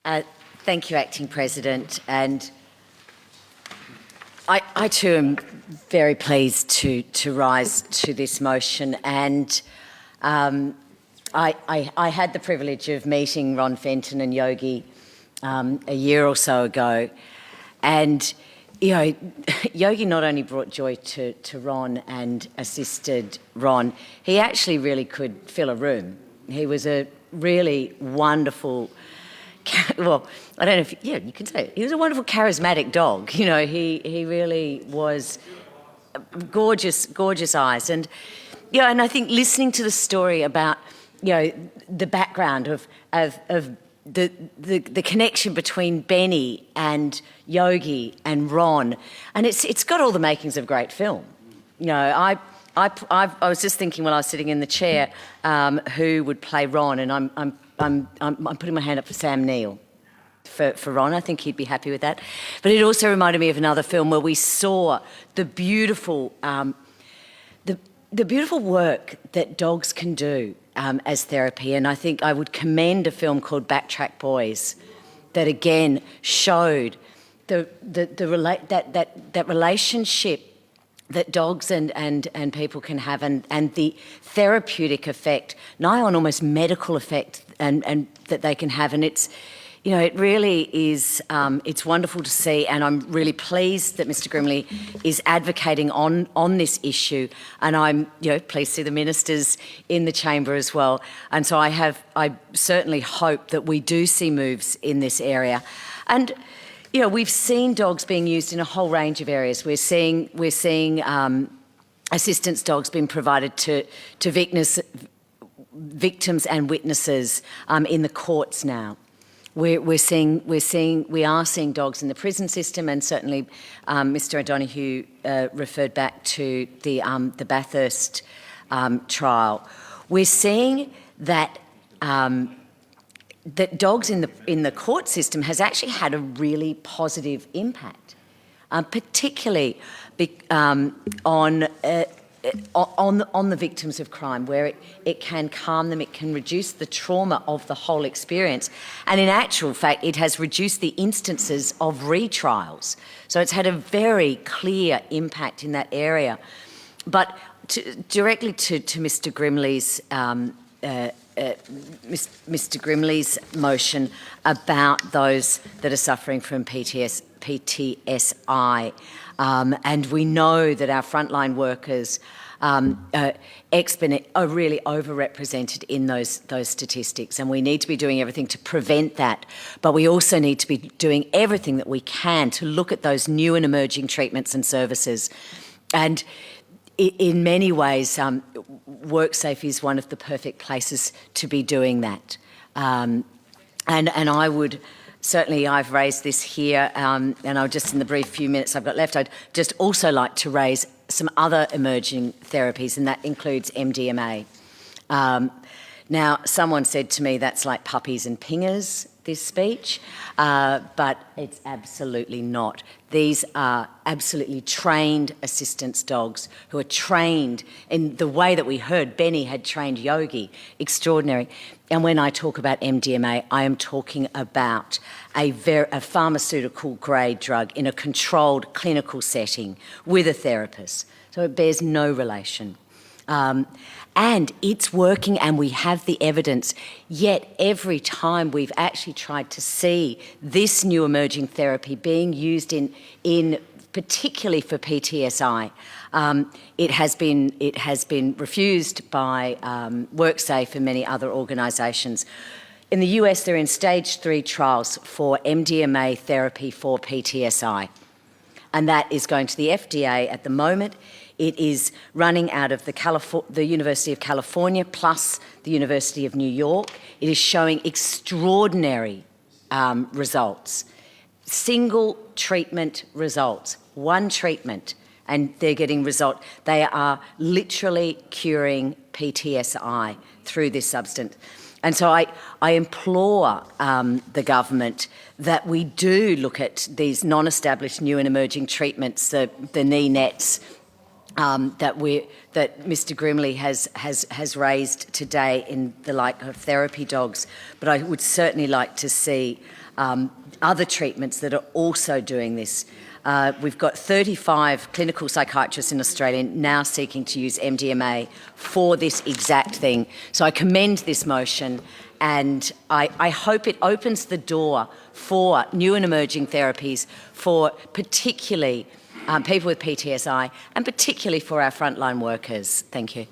Thank you, Acting President. And I too am very pleased to rise to this motion. And I had the privilege of meeting Ron Fenton and Yogi a year or so ago. And, you know, Yogi not only brought joy to Ron and assisted Ron, he actually really could fill a room. He was a really wonderful, well, I don't know if, yeah, you can say it. He was a wonderful, charismatic dog. You know, he really was gorgeous, gorgeous eyes. And, you know, and I think listening to the story about, you know, the background of the connection between Benny and Yogi and Ron, and it's got all the makings of great film. You know, I was just thinking while I was sitting in the chair, who would play Ron, and I'm putting my hand up for Sam Neill for Ron. I think he'd be happy with that. But it also reminded me of another film where we saw the beautiful the beautiful work that dogs can do as therapy. And I think I would commend a film called Backtrack Boys that again showed that relationship that dogs and people can have, and the therapeutic effect, nigh on almost medical effect, and that they can have. And it's, you know, it really is, it's wonderful to see, and I'm really pleased that Mr Grimley is advocating on this issue, and I'm, you know, pleased to see the ministers in the chamber as well. And so I certainly hope that we do see moves in this area. And, you know, we've seen dogs being used in a whole range of areas. We're seeing assistance dogs being provided to victims and witnesses in the courts now. We are seeing dogs in the prison system, and certainly Mr O'Donoghue referred back to the Bathurst trial. We're seeing that that dogs in the court system has actually had a really positive impact, particularly on the victims of crime, where it can calm them, it can reduce the trauma of the whole experience. And in actual fact, it has reduced the instances of retrials. So it's had a very clear impact in that area. But directly to Mr Grimley's Mr Grimley's motion about those that are suffering from PTSI. And we know that our frontline workers are really overrepresented in those statistics, and we need to be doing everything to prevent that. But we also need to be doing everything that we can to look at those new and emerging treatments and services. And in many ways, WorkSafe is one of the perfect places to be doing that. And I would certainly, I've raised this here, and I'll just, in the brief few minutes I've got left, I'd just also like to raise some other emerging therapies, and that includes MDMA. Now, someone said to me that's like puppies and pingers, this speech, but it's absolutely not. These are absolutely trained assistance dogs who are trained in the way that we heard Benny had trained Yogi. Extraordinary. And when I talk about MDMA, I am talking about a pharmaceutical grade drug in a controlled clinical setting with a therapist. So it bears no relation. And it's working, and we have the evidence. Yet every time we've actually tried to see this new emerging therapy being used in particularly for PTSI, it has been refused by WorkSafe and many other organisations. In the US, they're in stage 3 trials for MDMA therapy for PTSI, and that is going to the FDA at the moment. It is running out of the University of California plus the University of New York. It is showing extraordinary results. Single treatment results, one treatment, and they're getting result. They are literally curing PTSI through this substance. And so I implore the government that we do look at these non-established new and emerging treatments, the knee nets, that Mr. Grimley has raised today in the like of therapy dogs, but I would certainly like to see other treatments that are also doing this. We've got 35 clinical psychiatrists in Australia now seeking to use MDMA for this exact thing. So I commend this motion, and I hope it opens the door for new and emerging therapies for particularly people with PTSI, and particularly for our frontline workers. Thank you.